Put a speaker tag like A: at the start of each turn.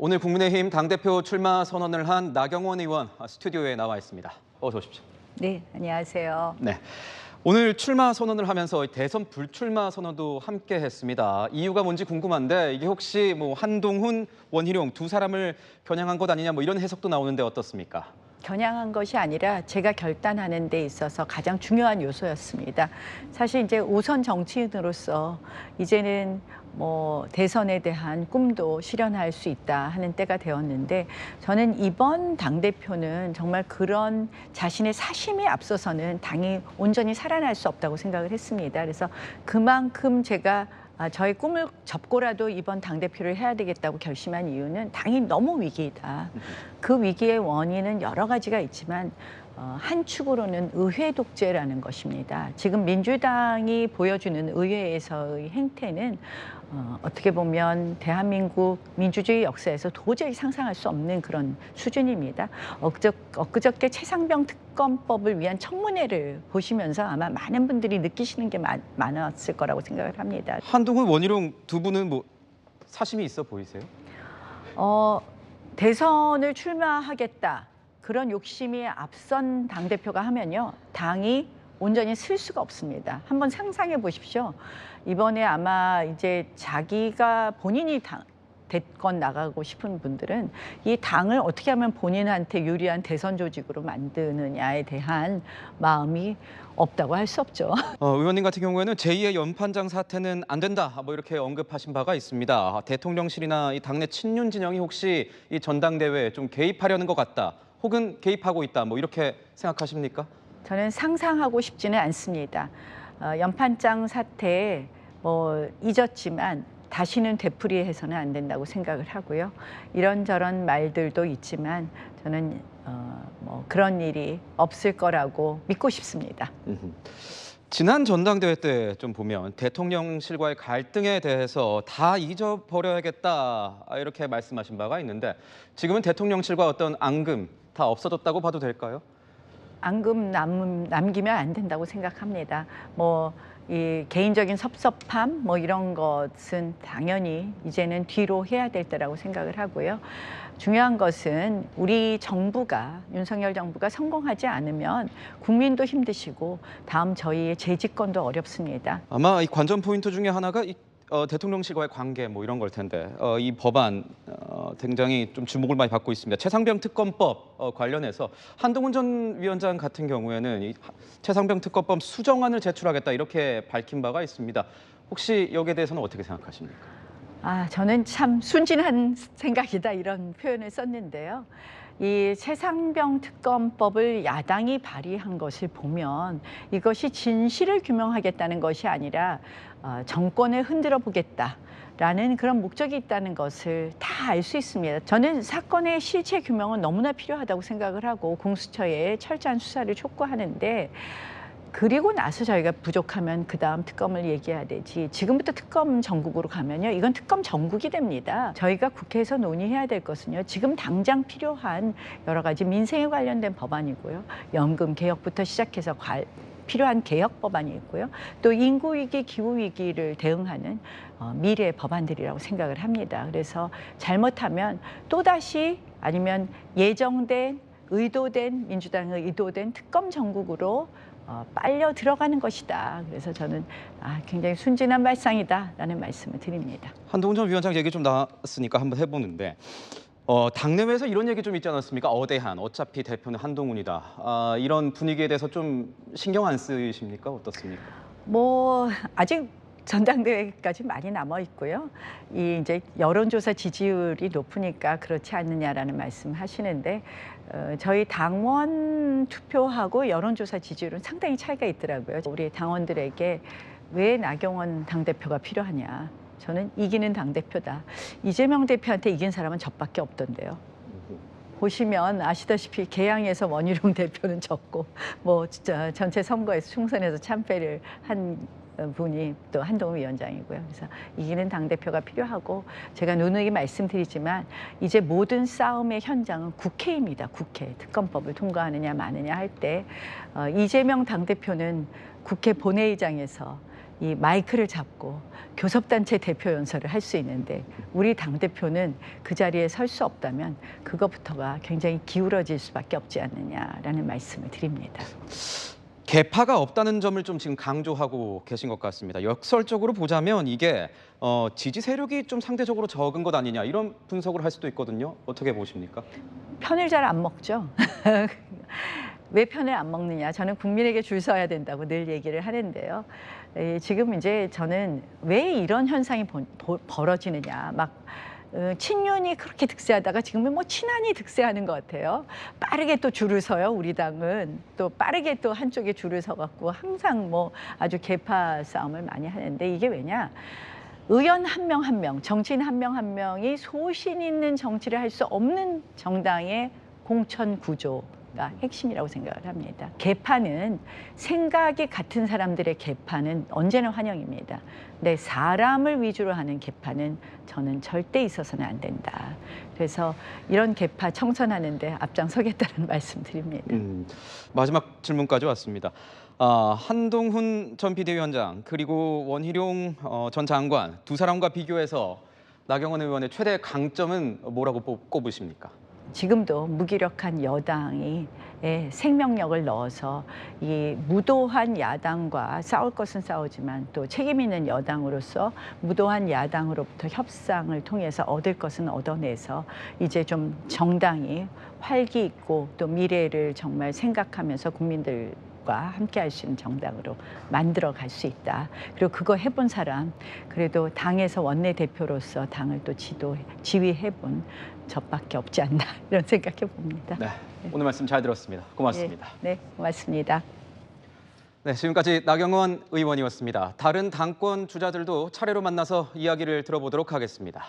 A: 오늘 국민의힘 당대표 출마 선언을 한 나경원 의원 스튜디오에 나와 있습니다. 어서 오십시오.
B: 네, 안녕하세요.
A: 네. 오늘 출마 선언을 하면서 대선 불출마 선언도 함께 했습니다. 이유가 뭔지 궁금한데 이게 혹시 한동훈, 원희룡 두 사람을 겨냥한 것 아니냐 이런 해석도 나오는데 어떻습니까?
B: 겨냥한 것이 아니라 제가 결단하는 데 있어서 가장 중요한 요소였습니다. 사실 이제 우선 정치인으로서 이제는 대선에 대한 꿈도 실현할 수 있다 하는 때가 되었는데 저는 이번 당대표는 정말 그런 자신의 사심에 앞서서는 당이 온전히 살아날 수 없다고 생각을 했습니다. 그래서 그만큼 제가 저의 꿈을 접고라도 이번 당대표를 해야 되겠다고 결심한 이유는 당이 너무 위기이다. 그 위기의 원인은 여러 가지가 있지만 한 축으로는 의회 독재라는 것입니다. 지금 민주당이 보여주는 의회에서의 행태는 어떻게 보면 대한민국 민주주의 역사에서 도저히 상상할 수 없는 그런 수준입니다. 엊그저께 최상병 특검법을 위한 청문회를 보시면서 아마 많은 분들이 느끼시는 게 많았을 거라고 생각을 합니다.
A: 한동훈, 원희룡 두 분은 사심이 있어 보이세요?
B: 대선을 출마하겠다. 그런 욕심이 앞선 당대표가 하면요. 당이 온전히 쓸 수가 없습니다. 한번 상상해 보십시오. 이번에 아마 이제 자기가 본인이 대권 나가고 싶은 분들은 이 당을 어떻게 하면 본인한테 유리한 대선 조직으로 만드느냐에 대한 마음이 없다고 할 수 없죠.
A: 의원님 같은 경우에는 제2의 연판장 사태는 안 된다 이렇게 언급하신 바가 있습니다. 대통령실이나 이 당내 친윤 진영이 혹시 이 전당대회에 좀 개입하려는 것 같다. 혹은 개입하고 있다 이렇게 생각하십니까?
B: 저는 상상하고 싶지는 않습니다. 연판장 사태에 잊었지만 다시는 되풀이해서는 안 된다고 생각을 하고요. 이런저런 말들도 있지만 저는 그런 일이 없을 거라고 믿고 싶습니다.
A: 지난 전당대회 때 좀 보면 대통령실과의 갈등에 대해서 다 잊어버려야겠다 이렇게 말씀하신 바가 있는데 지금은 대통령실과 어떤 앙금 다 없어졌다고 봐도 될까요?
B: 앙금 남기면 안 된다고 생각합니다. 이 개인적인 섭섭함 이런 것은 당연히 이제는 뒤로 해야 될 때라고 생각을 하고요. 중요한 것은 우리 정부가 윤석열 정부가 성공하지 않으면 국민도 힘드시고 다음 저희의 재집권도 어렵습니다.
A: 아마 이 관전 포인트 중에 하나가 대통령실과의 관계 이런 걸 텐데 이 법안 굉장히 좀 주목을 많이 받고 있습니다. 최상병 특검법 관련해서 한동훈 전 위원장 같은 경우에는 이 최상병 특검법 수정안을 제출하겠다 이렇게 밝힌 바가 있습니다. 혹시 여기에 대해서는 어떻게 생각하십니까?
B: 저는 참 순진한 생각이다 이런 표현을 썼는데요. 이 최상병 특검법을 야당이 발의한 것을 보면 이것이 진실을 규명하겠다는 것이 아니라 정권을 흔들어 보겠다라는 그런 목적이 있다는 것을 다 알 수 있습니다. 저는 사건의 실체 규명은 너무나 필요하다고 생각을 하고 공수처에 철저한 수사를 촉구하는데 그리고 나서 저희가 부족하면 그다음 특검을 얘기해야 되지 지금부터 특검 전국으로 가면요 이건 특검 전국이 됩니다. 저희가 국회에서 논의해야 될 것은요 지금 당장 필요한 여러 가지 민생에 관련된 법안이고요 연금 개혁부터 시작해서 필요한 개혁 법안이 있고요 또 인구위기, 기후위기를 대응하는 미래 법안들이라고 생각을 합니다. 그래서 잘못하면 또다시 아니면 예정된 의도된 민주당의 의도된 특검 전국으로 빨려 들어가는 것이다. 그래서 저는 굉장히 순진한 발상이다라는 말씀을 드립니다.
A: 한동훈 전 위원장 얘기 좀 나왔으니까 한번 해보는데 당내외에서 이런 얘기 좀 있지 않았습니까? 어차피 대표는 한동훈이다. 이런 분위기에 대해서 좀 신경 안 쓰이십니까? 어떻습니까?
B: 아직 전당대회까지 많이 남아 있고요. 이제 여론조사 지지율이 높으니까 그렇지 않느냐라는 말씀하시는데 저희 당원 투표하고 여론조사 지지율은 상당히 차이가 있더라고요. 우리 당원들에게 왜 나경원 당대표가 필요하냐. 저는 이기는 당대표다. 이재명 대표한테 이긴 사람은 저밖에 없던데요. 보시면 아시다시피 개항에서 원희룡 대표는 졌고 전체 선거에서 총선에서 참패를 한 분이 또 한동훈 위원장이고요. 그래서 이기는 당대표가 필요하고 제가 누누이 말씀드리지만 이제 모든 싸움의 현장은 국회입니다. 국회. 특검법을 통과하느냐 마느냐 할 때 이재명 당대표는 국회 본회의장에서 이 마이크를 잡고 교섭단체 대표 연설을 할 수 있는데 우리 당대표는 그 자리에 설 수 없다면 그것부터가 굉장히 기울어질 수밖에 없지 않느냐라는 말씀을 드립니다.
A: 개파가 없다는 점을 좀 지금 강조하고 계신 것 같습니다. 역설적으로 보자면 이게 지지 세력이 좀 상대적으로 적은 것 아니냐 이런 분석을 할 수도 있거든요. 어떻게 보십니까?
B: 편을 잘 안 먹죠. 왜 편을 안 먹느냐? 저는 국민에게 줄 서야 된다고 늘 얘기를 하는데요. 지금 이제 저는 왜 이런 현상이 벌어지느냐? 막 친윤이 그렇게 득세하다가 지금은 뭐 친한이 득세하는 것 같아요. 빠르게 또 줄을 서요. 우리 당은 또 빠르게 또 한쪽에 줄을 서갖고 항상 뭐 아주 계파 싸움을 많이 하는데 이게 왜냐? 의원 한 명 한 명, 정치인 한 명 한 명이 소신 있는 정치를 할 수 없는 정당의 공천 구조가 핵심이라고 생각을 합니다. 개파는 생각이 같은 사람들의 개파는 언제나 환영입니다. 근데 사람을 위주로 하는 개파는 저는 절대 있어서는 안 된다. 그래서 이런 개파 청산하는데 앞장서겠다는 말씀드립니다.
A: 마지막 질문까지 왔습니다. 한동훈 전 비대위원장 그리고 원희룡 전 장관 두 사람과 비교해서 나경원 의원의 최대 강점은 뭐라고 꼽으십니까?
B: 지금도 무기력한 여당이 생명력을 넣어서 이 무도한 야당과 싸울 것은 싸우지만 또 책임 있는 여당으로서 무도한 야당으로부터 협상을 통해서 얻을 것은 얻어내서 이제 좀 정당이 활기 있고 또 미래를 정말 생각하면서 국민들과 함께 할 수 있는 정당으로 만들어 갈 수 있다. 그리고 그거 해본 사람, 그래도 당에서 원내대표로서 당을 또 지휘해본 저밖에 없지 않나 이런 생각해 봅니다.
A: 네, 오늘 말씀 잘 들었습니다. 고맙습니다.
B: 네, 고맙습니다.
A: 네, 지금까지 나경원 의원이었습니다. 다른 당권 주자들도 차례로 만나서 이야기를 들어보도록 하겠습니다.